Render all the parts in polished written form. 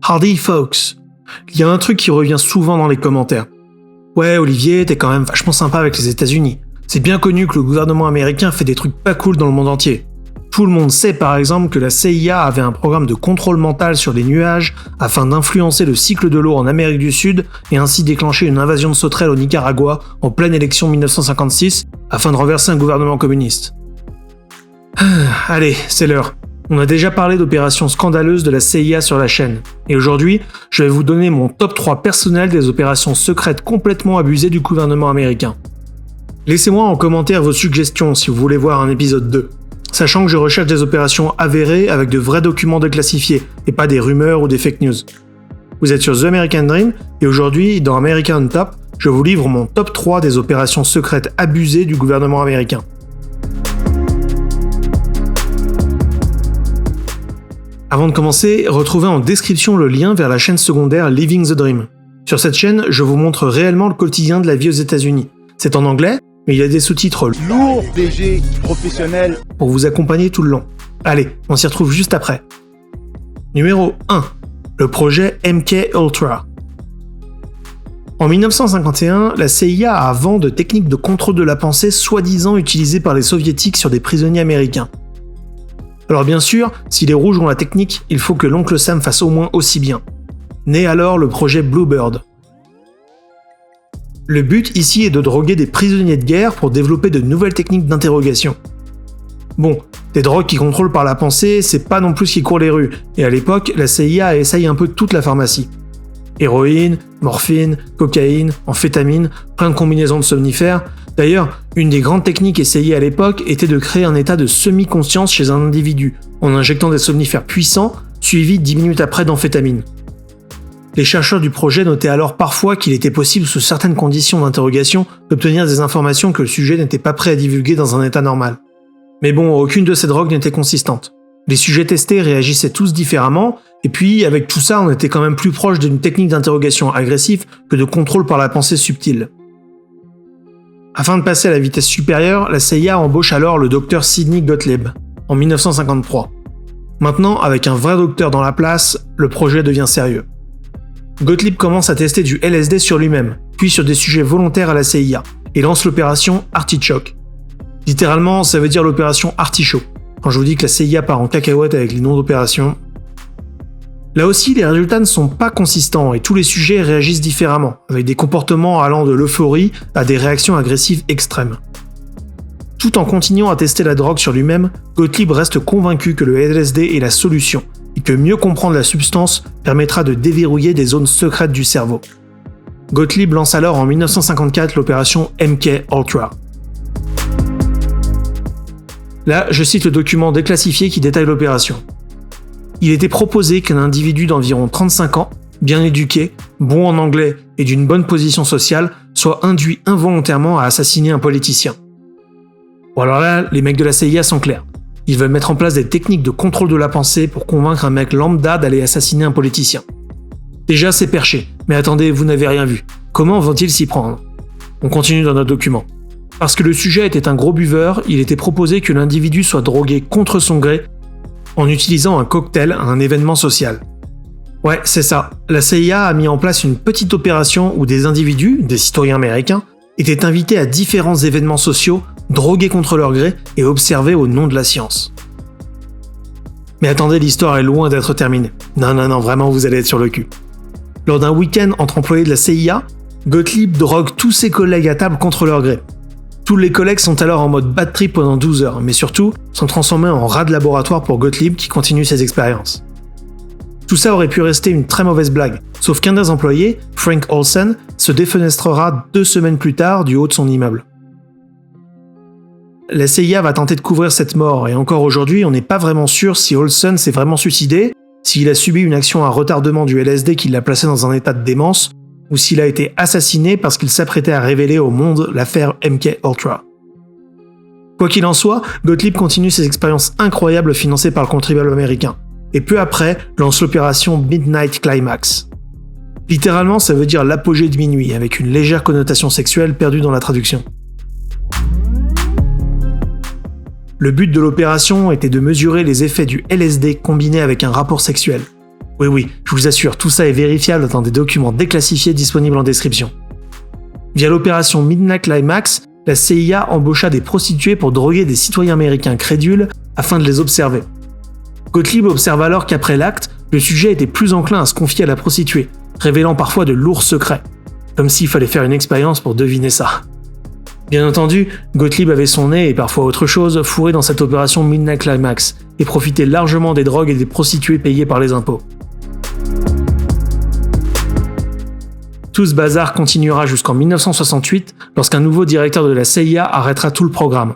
Hardy folks. Il y a un truc qui revient souvent dans les commentaires. Ouais, Olivier, t'es quand même vachement sympa avec les États-Unis. C'est bien connu que le gouvernement américain fait des trucs pas cool dans le monde entier. Tout le monde sait par exemple que la CIA avait un programme de contrôle mental sur les nuages afin d'influencer le cycle de l'eau en Amérique du Sud et ainsi déclencher une invasion de sauterelles au Nicaragua en pleine élection 1956 afin de renverser un gouvernement communiste. Allez, c'est l'heure. On a déjà parlé d'opérations scandaleuses de la CIA sur la chaîne. Et aujourd'hui, je vais vous donner mon top 3 personnel des opérations secrètes complètement abusées du gouvernement américain. Laissez-moi en commentaire vos suggestions si vous voulez voir un épisode 2. Sachant que je recherche des opérations avérées avec de vrais documents déclassifiés et pas des rumeurs ou des fake news. Vous êtes sur The American Dream et aujourd'hui, dans American Top, je vous livre mon top 3 des opérations secrètes abusées du gouvernement américain. Avant de commencer, retrouvez en description le lien vers la chaîne secondaire Living the Dream. Sur cette chaîne, je vous montre réellement le quotidien de la vie aux États-Unis. C'est en anglais, mais il y a des sous-titres lourds, DG, professionnels, pour vous accompagner tout le long. Allez, on s'y retrouve juste après. Numéro 1. Le projet MK Ultra. En 1951, la CIA a vent de techniques de contrôle de la pensée soi-disant utilisées par les soviétiques sur des prisonniers américains. Alors bien sûr, si les rouges ont la technique, il faut que l'oncle Sam fasse au moins aussi bien. Naît alors le projet Bluebird. Le but ici est de droguer des prisonniers de guerre pour développer de nouvelles techniques d'interrogation. Bon, des drogues qui contrôlent par la pensée, c'est pas non plus ce qui court les rues, et à l'époque, la CIA essaye un peu toute la pharmacie. Héroïne, morphine, cocaïne, amphétamine, plein de combinaisons de somnifères. D'ailleurs, une des grandes techniques essayées à l'époque était de créer un état de semi-conscience chez un individu, en injectant des somnifères puissants, suivis 10 minutes après d'amphétamine. Les chercheurs du projet notaient alors parfois qu'il était possible, sous certaines conditions d'interrogation, d'obtenir des informations que le sujet n'était pas prêt à divulguer dans un état normal. Mais bon, aucune de ces drogues n'était consistante. Les sujets testés réagissaient tous différemment, et puis avec tout ça, on était quand même plus proche d'une technique d'interrogation agressive que de contrôle par la pensée subtile. Afin de passer à la vitesse supérieure, la CIA embauche alors le docteur Sidney Gottlieb, en 1953. Maintenant, avec un vrai docteur dans la place, le projet devient sérieux. Gottlieb commence à tester du LSD sur lui-même, puis sur des sujets volontaires à la CIA, et lance l'opération Artichoke. Littéralement, ça veut dire l'opération Artichaut. Quand je vous dis que la CIA part en cacahuète avec les noms d'opérations. Là aussi, les résultats ne sont pas consistants et tous les sujets réagissent différemment, avec des comportements allant de l'euphorie à des réactions agressives extrêmes. Tout en continuant à tester la drogue sur lui-même, Gottlieb reste convaincu que le LSD est la solution, et que mieux comprendre la substance permettra de déverrouiller des zones secrètes du cerveau. Gottlieb lance alors en 1954 l'opération MK Ultra. Là, je cite le document déclassifié qui détaille l'opération. Il était proposé qu'un individu d'environ 35 ans, bien éduqué, bon en anglais et d'une bonne position sociale, soit induit involontairement à assassiner un politicien. Bon alors là, les mecs de la CIA sont clairs. Ils veulent mettre en place des techniques de contrôle de la pensée pour convaincre un mec lambda d'aller assassiner un politicien. Déjà, c'est perché, mais attendez, vous n'avez rien vu. Comment vont-ils s'y prendre ? On continue dans notre document. Parce que le sujet était un gros buveur, il était proposé que l'individu soit drogué contre son gré en utilisant un cocktail à un événement social. Ouais, c'est ça. La CIA a mis en place une petite opération où des individus, des citoyens américains, étaient invités à différents événements sociaux, drogués contre leur gré et observés au nom de la science. Mais attendez, l'histoire est loin d'être terminée. Non, vraiment, vous allez être sur le cul. Lors d'un week-end entre employés de la CIA, Gottlieb drogue tous ses collègues à table contre leur gré. Tous les collègues sont alors en mode bad trip pendant 12 heures, mais surtout sont transformés en rats de laboratoire pour Gottlieb qui continue ses expériences. Tout ça aurait pu rester une très mauvaise blague, sauf qu'un des employés, Frank Olsen, se défenestrera 2 semaines plus tard du haut de son immeuble. La CIA va tenter de couvrir cette mort, et encore aujourd'hui, on n'est pas vraiment sûr si Olsen s'est vraiment suicidé, s'il a subi une action à retardement du LSD qui l'a placé dans un état de démence, ou s'il a été assassiné parce qu'il s'apprêtait à révéler au monde l'affaire MK Ultra. Quoi qu'il en soit, Gottlieb continue ses expériences incroyables financées par le contribuable américain, et peu après lance l'opération Midnight Climax. Littéralement, ça veut dire l'apogée de minuit, avec une légère connotation sexuelle perdue dans la traduction. Le but de l'opération était de mesurer les effets du LSD combiné avec un rapport sexuel. Oui, je vous assure, tout ça est vérifiable dans des documents déclassifiés disponibles en description. Via l'opération Midnight Climax, la CIA embaucha des prostituées pour droguer des citoyens américains crédules afin de les observer. Gottlieb observe alors qu'après l'acte, le sujet était plus enclin à se confier à la prostituée, révélant parfois de lourds secrets. Comme s'il fallait faire une expérience pour deviner ça. Bien entendu, Gottlieb avait son nez et parfois autre chose fourré dans cette opération Midnight Climax et profitait largement des drogues et des prostituées payées par les impôts. Tout ce bazar continuera jusqu'en 1968 lorsqu'un nouveau directeur de la CIA arrêtera tout le programme.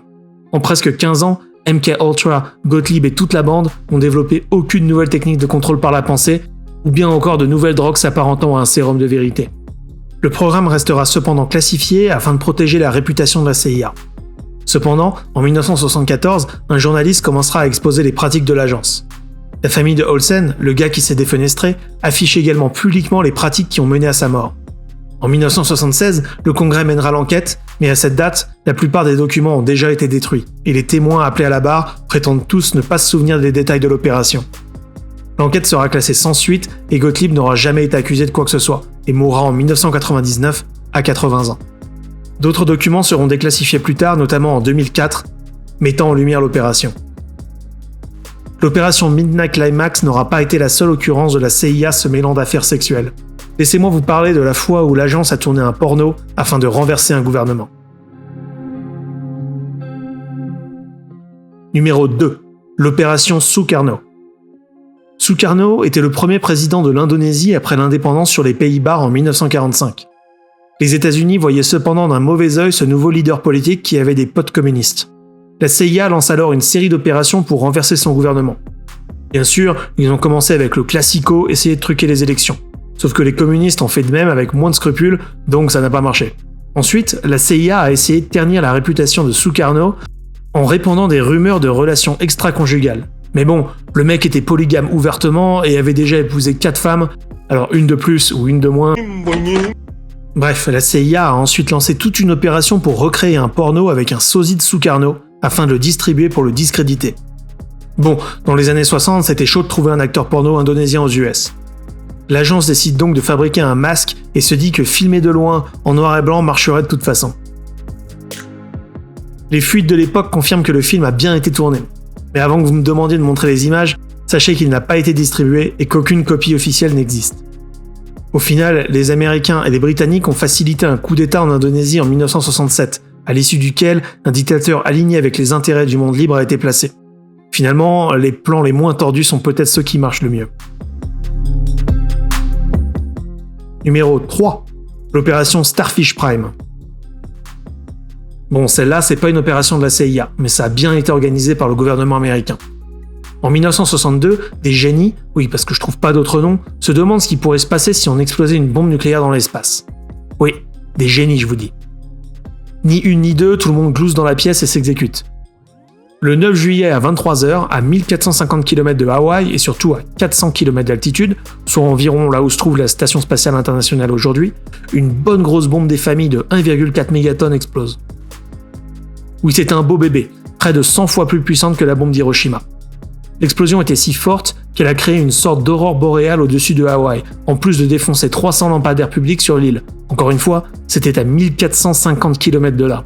En presque 15 ans, MKUltra, Gottlieb et toute la bande n'ont développé aucune nouvelle technique de contrôle par la pensée ou bien encore de nouvelles drogues s'apparentant à un sérum de vérité. Le programme restera cependant classifié afin de protéger la réputation de la CIA. Cependant, en 1974, un journaliste commencera à exposer les pratiques de l'agence. La famille de Olsen, le gars qui s'est défenestré, affiche également publiquement les pratiques qui ont mené à sa mort. En 1976, le Congrès mènera l'enquête, mais à cette date, la plupart des documents ont déjà été détruits, et les témoins appelés à la barre prétendent tous ne pas se souvenir des détails de l'opération. L'enquête sera classée sans suite et Gottlieb n'aura jamais été accusé de quoi que ce soit et mourra en 1999 à 80 ans. D'autres documents seront déclassifiés plus tard, notamment en 2004, mettant en lumière l'opération. L'opération Midnight Climax n'aura pas été la seule occurrence de la CIA se mêlant d'affaires sexuelles. Laissez-moi vous parler de la fois où l'agence a tourné un porno afin de renverser un gouvernement. Numéro 2. L'opération Sukarno. Sukarno était le premier président de l'Indonésie après l'indépendance sur les Pays-Bas en 1945. Les États-Unis voyaient cependant d'un mauvais œil ce nouveau leader politique qui avait des potes communistes. La CIA lance alors une série d'opérations pour renverser son gouvernement. Bien sûr, ils ont commencé avec le classico, essayer de truquer les élections. Sauf que les communistes ont fait de même avec moins de scrupules, donc ça n'a pas marché. Ensuite, la CIA a essayé de ternir la réputation de Sukarno en répandant des rumeurs de relations extra-conjugales. Mais bon, le mec était polygame ouvertement et avait déjà épousé 4 femmes, alors une de plus ou une de moins. Bref, la CIA a ensuite lancé toute une opération pour recréer un porno avec un sosie de Sukarno afin de le distribuer pour le discréditer. Bon, dans les années 60, c'était chaud de trouver un acteur porno indonésien aux US. L'agence décide donc de fabriquer un masque et se dit que filmer de loin, en noir et blanc, marcherait de toute façon. Les fuites de l'époque confirment que le film a bien été tourné. Mais avant que vous me demandiez de montrer les images, sachez qu'il n'a pas été distribué et qu'aucune copie officielle n'existe. Au final, les Américains et les Britanniques ont facilité un coup d'État en Indonésie en 1967, à l'issue duquel un dictateur aligné avec les intérêts du monde libre a été placé. Finalement, les plans les moins tordus sont peut-être ceux qui marchent le mieux. Numéro 3. L'opération Starfish Prime. Bon, celle-là, c'est pas une opération de la CIA, mais ça a bien été organisé par le gouvernement américain. En 1962, des génies, oui parce que je trouve pas d'autre nom, se demandent ce qui pourrait se passer si on explosait une bombe nucléaire dans l'espace. Oui, des génies je vous dis. Ni une ni deux, tout le monde glousse dans la pièce et s'exécute. Le 9 juillet à 23h, à 1450 km de Hawaï et surtout à 400 km d'altitude, soit environ là où se trouve la Station Spatiale Internationale aujourd'hui, une bonne grosse bombe des familles de 1,4 mégatonnes explose. Oui, c'était un beau bébé, près de 100 fois plus puissante que la bombe d'Hiroshima. L'explosion était si forte qu'elle a créé une sorte d'aurore boréale au-dessus de Hawaï, en plus de défoncer 300 lampadaires publics sur l'île. Encore une fois, c'était à 1450 km de là.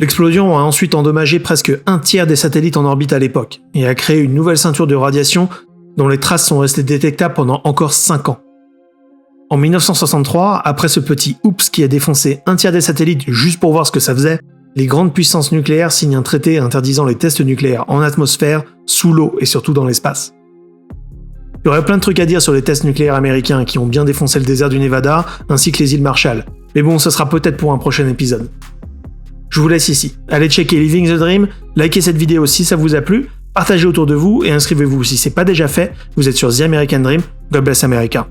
L'explosion a ensuite endommagé presque un tiers des satellites en orbite à l'époque, et a créé une nouvelle ceinture de radiation dont les traces sont restées détectables pendant encore 5 ans. En 1963, après ce petit oups qui a défoncé un tiers des satellites juste pour voir ce que ça faisait, les grandes puissances nucléaires signent un traité interdisant les tests nucléaires en atmosphère, sous l'eau et surtout dans l'espace. Il y aurait plein de trucs à dire sur les tests nucléaires américains qui ont bien défoncé le désert du Nevada, ainsi que les îles Marshall. Mais bon, ce sera peut-être pour un prochain épisode. Je vous laisse ici. Allez checker Living the Dream, likez cette vidéo si ça vous a plu, partagez autour de vous et inscrivez-vous si c'est pas déjà fait. Vous êtes sur The American Dream. God bless America.